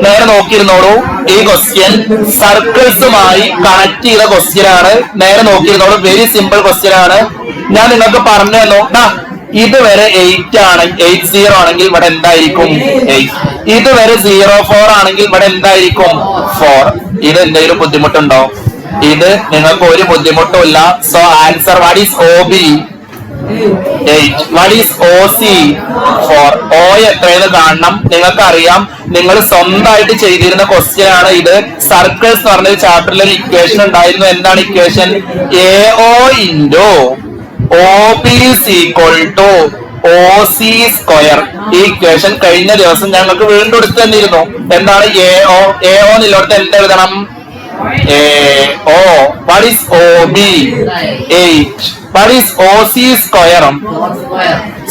നേരെ നോക്കിയിരുന്നോളൂ. ഈ question സർക്കിൾസുമായി connect ചെയ്ത ക്വസ്റ്റ്യൻ ആണ്. നേരെ നോക്കിയിരുന്നോളൂ. വെരി സിമ്പിൾ ക്വസ്റ്റ്യൻ ആണ്. ഞാൻ നിങ്ങൾക്ക് പറഞ്ഞു തന്നു. ഇതുവരെ 8 ആണെങ്കിൽ 80 ആണെങ്കിൽ ഇവിടെ എന്തായിരിക്കും 8. ഇതുവരെ 04 ആണെങ്കിൽ ഇവിടെ എന്തായിരിക്കും 4. ഇത് എന്തെങ്കിലും ബുദ്ധിമുട്ടുണ്ടോ? ഇത് നിങ്ങൾക്ക് ഒരു ബുദ്ധിമുട്ടുമില്ല. So answer what is OB 8. What is OC 4. O എത്രയെന്ന് കാണണം. നിങ്ങൾക്ക് അറിയാം, നിങ്ങൾ സ്വന്തമായിട്ട് ചെയ്തിരുന്ന ക്വസ്റ്റ്യൻ ആണ് ഇത്. സർക്കിൾസ് എന്ന് പറഞ്ഞ ചാപ്റ്ററിൽ ഒരു ഇക്വേഷൻ ഉണ്ടായിരുന്നു. എന്താണ് equation? AO into OB is equal to OC square. ഈ ഇക്വേഷൻ കഴിഞ്ഞ ദിവസം ഞങ്ങൾക്ക് വീണ്ടും എടുത്തു തന്നിരുന്നു. എന്താണ് AO? AO എന്നുള്ളടത്ത് എന്താ എഴുതണം? AO. What is OB? 8. What is OC square?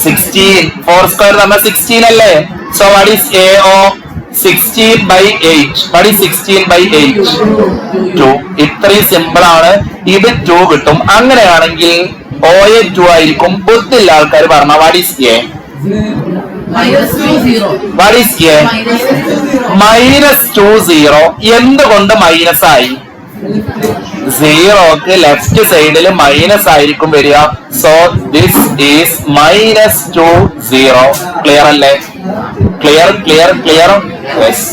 16. 4 square നമ്മൾ 16 അല്ലേ? So what is AO? 16 by 8. What is 16 by 8? 2. ഇത്രയും സിമ്പിൾ ആണ്. ഇത് 2 കിട്ടും. അങ്ങനെയാണെങ്കിൽ OA 2 ആയിരിക്കും. ബുദ്ധിയുള്ള ആൾക്കാർ പറഞ്ഞ what is A? What is A? -20. എന്തുകൊണ്ട് മൈനസ് ആയി? 0ക്ക് ലെഫ്റ്റ് സൈഡിൽ മൈനസ് ആയിരിക്കും വരിക. So this is -20. ക്ലിയർ അല്ലേ? ക്ലിയർ? യെസ്.